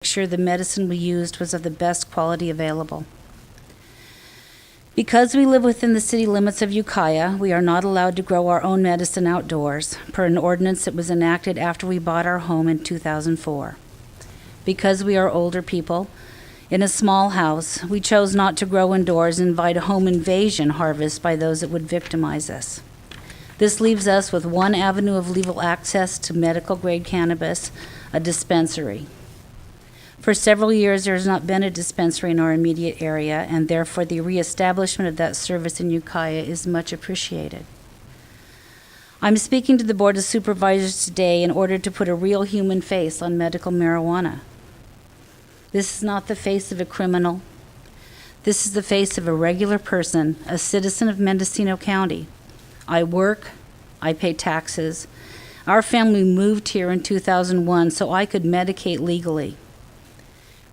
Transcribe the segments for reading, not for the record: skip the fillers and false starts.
sure the medicine we used was of the best quality available. Because we live within the city limits of Ukiah, we are not allowed to grow our own medicine outdoors, per an ordinance that was enacted after we bought our home in 2004. Because we are older people, in a small house, we chose not to grow indoors and invite a home invasion harvest by those that would victimize us. This leaves us with one avenue of legal access to medical-grade cannabis, a dispensary. For several years, there has not been a dispensary in our immediate area, and therefore the reestablishment of that service in Ukiah is much appreciated. I'm speaking to the Board of Supervisors today in order to put a real human face on medical marijuana. This is not the face of a criminal. This is the face of a regular person, a citizen of Mendocino County. I work, I pay taxes. Our family moved here in 2001 so I could medicate legally.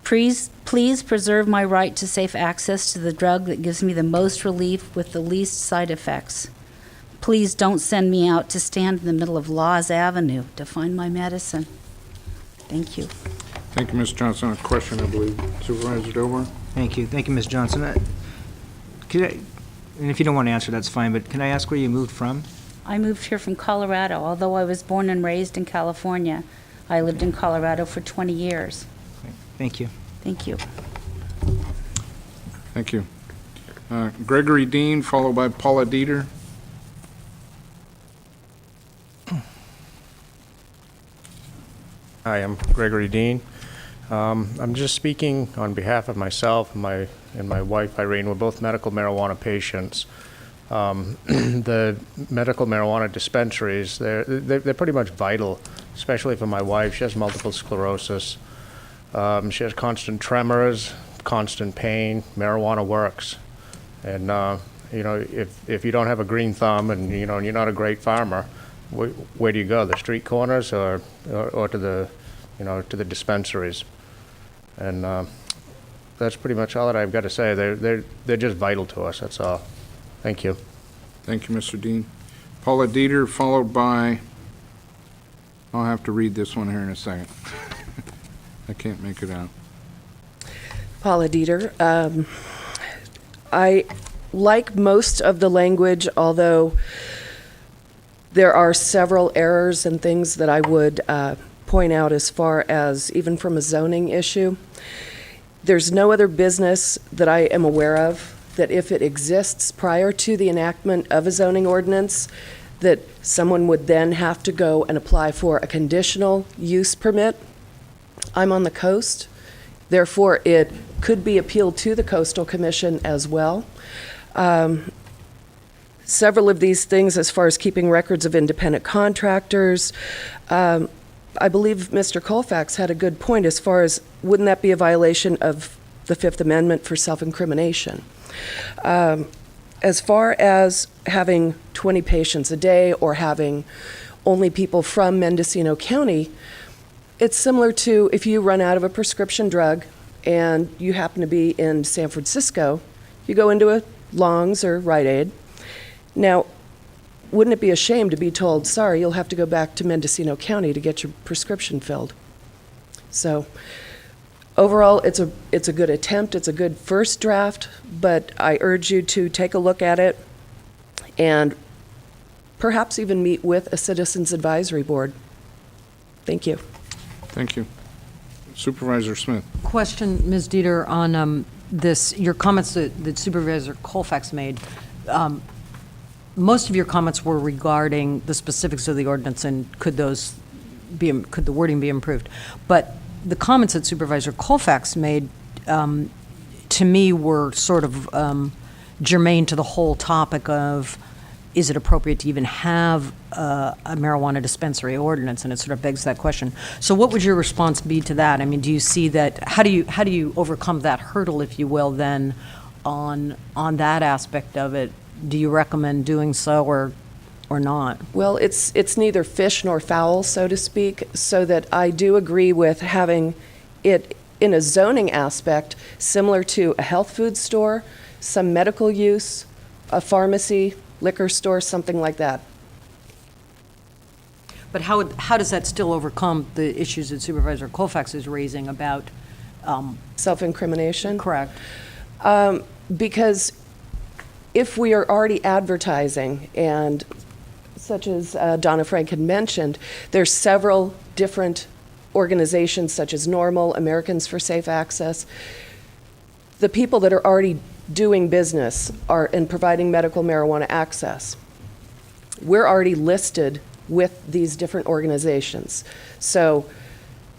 Please preserve my right to safe access to the drug that gives me the most relief with the least side effects. Please don't send me out to stand in the middle of Laws Avenue to find my medicine. Thank you. Thank you, Ms. Johnson. A question, I believe. Supervisor Dover? Thank you. Thank you, Ms. Johnson. And if you don't want to answer, that's fine, but can I ask where you moved from? I moved here from Colorado. Although I was born and raised in California, I lived in Colorado for 20 years. Thank you. Thank you. Thank you. Gregory Dean, followed by Paula Dieter. Hi, I'm Gregory Dean. I'm just speaking on behalf of myself and my wife, Irene. We're both medical marijuana patients. The medical marijuana dispensaries, they're pretty much vital, especially for my wife. She has multiple sclerosis. She has constant tremors, constant pain. Marijuana works. And, if you don't have a green thumb and, and you're not a great farmer, where do you go? The street corners or to the, to the dispensaries? And that's pretty much all that I've got to say. They're just vital to us. That's all. Thank you. Thank you, Mr. Dean. Paula Dieter, followed by, I'll have to read this one here in a second. I can't make it out. Paula Dieter. I like most of the language, although there are several errors and things that I would point out as far as even from a zoning issue. There's no other business that I am aware of that if it exists prior to the enactment of a zoning ordinance, that someone would then have to go and apply for a conditional use permit. I'm on the coast, therefore it could be appealed to the Coastal Commission as well. Several of these things, as far as keeping records of independent contractors, I believe Mr. Colfax had a good point as far as, wouldn't that be a violation of the Fifth Amendment for self-incrimination? As far as having 20 patients a day or having only people from Mendocino County, it's similar to if you run out of a prescription drug and you happen to be in San Francisco, you go into a Long's or Rite Aid. Now, wouldn't it be a shame to be told, sorry, you'll have to go back to Mendocino County to get your prescription filled? So overall, it's a good attempt. It's a good first draft, but I urge you to take a look at it and perhaps even meet with a Citizens Advisory Board. Thank you. Thank you. Supervisor Smith. Question, Ms. Dieter, on your comments that Supervisor Colfax made. Most of your comments were regarding the specifics of the ordinance and could the wording be improved. But the comments that Supervisor Colfax made, to me, were sort of germane to the whole topic of, is it appropriate to even have a marijuana dispensary ordinance? And it sort of begs that question. So what would your response be to that? I mean, do you see that, how do you overcome that hurdle, if you will, then on that aspect of it? Do you recommend doing so or not? Well, it's neither fish nor fowl, so to speak, so that I do agree with having it in a zoning aspect similar to a health food store, some medical use, a pharmacy, liquor store, something like that. But how does that still overcome the issues that Supervisor Colfax is raising about, Self-incrimination? correct? Because if we are already advertising, and such as Donna Frank had mentioned, there's several different organizations such as Normal, Americans for Safe Access. The people that are already doing business are in providing medical marijuana access. We're already listed with these different organizations. So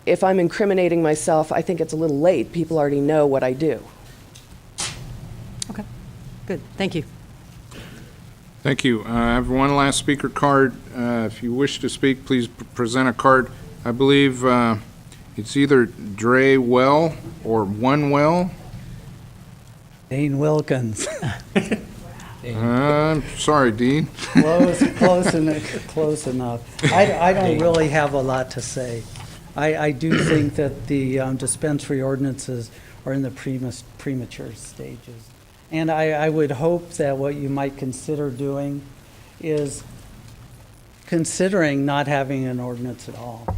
if I'm incriminating myself, I think it's a little late. People already know what I do. Okay, good, thank you. Thank you. I have one last speaker card. If you wish to speak, please present a card. I believe it's either Dre Well or One Well. Dean Wilkins. I'm sorry, Dean. Close enough. I don't really have a lot to say. I do think that the dispensary ordinances are in the premature stages. And I would hope that what you might consider doing is considering not having an ordinance at all.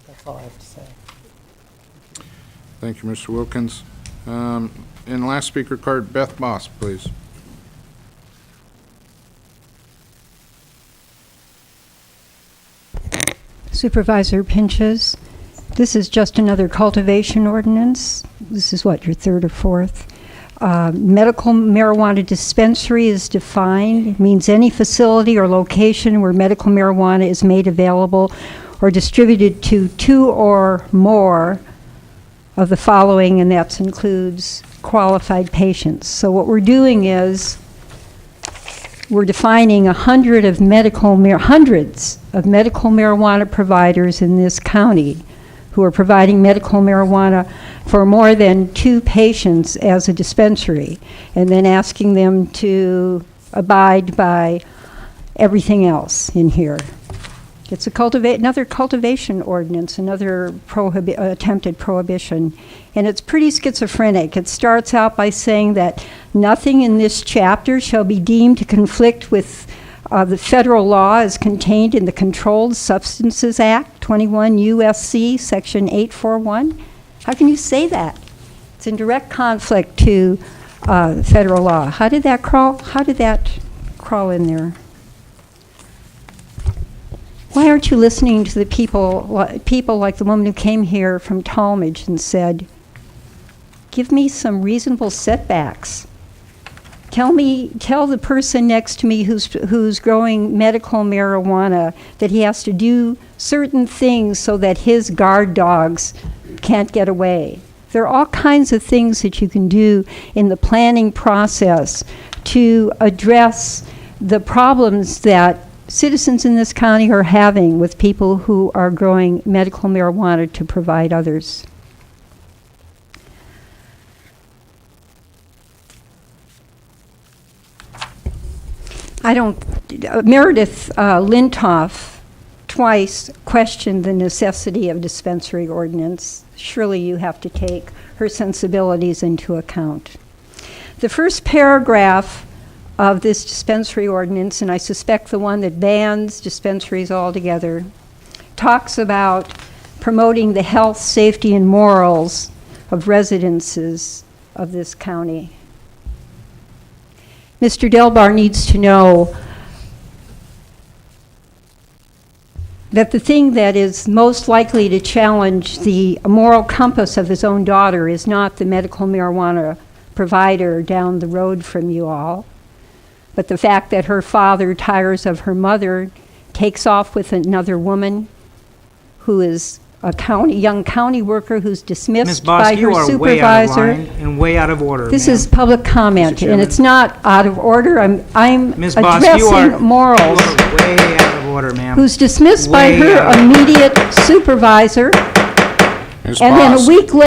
That's all I have to say. Thank you, Mr. Wilkins. And last speaker card, Beth Boss, please. Supervisor Pinches, this is just another cultivation ordinance. This is what, your third or fourth? Medical marijuana dispensary is defined. It means any facility or location where medical marijuana is made available or distributed to two or more of the following, and that includes qualified patients. So what we're doing is we're defining hundreds of medical marijuana providers in this county who are providing medical marijuana for more than 2 patients as a dispensary, and then asking them to abide by everything else in here. It's another cultivation ordinance, another attempted prohibition, and it's pretty schizophrenic. It starts out by saying that nothing in this chapter shall be deemed to conflict with the federal law as contained in the Controlled Substances Act, 21 U.S.C. Section 841. How can you say that? It's in direct conflict to federal law. How did that crawl in there? Why aren't you listening to the people like the woman who came here from Talmadge and said, give me some reasonable setbacks. Tell the person next to me who's growing medical marijuana that he has to do certain things so that his guard dogs can't get away. There are all kinds of things that you can do in the planning process to address the problems that citizens in this county are having with people who are growing medical marijuana to provide others. Meredith Lintoff twice questioned the necessity of dispensary ordinance. Surely you have to take her sensibilities into account. The first paragraph of this dispensary ordinance, and I suspect the one that bans dispensaries altogether, talks about promoting the health, safety, and morals of residences of this county. Mr. Delbar needs to know that the thing that is most likely to challenge the moral compass of his own daughter is not the medical marijuana provider down the road from you all, but the fact that her father tires of her mother, takes off with another woman who is a young county worker who's dismissed Ms. Boss, by you her are way out of supervisor. line and way out of order, This ma'am. is public comment, Mr. and it's not out of order. I'm Ms. Boss, you are addressing morals. way out of order, ma'am. Who's dismissed by Way her out of order. immediate supervisor, Ms. and then Boss. a week later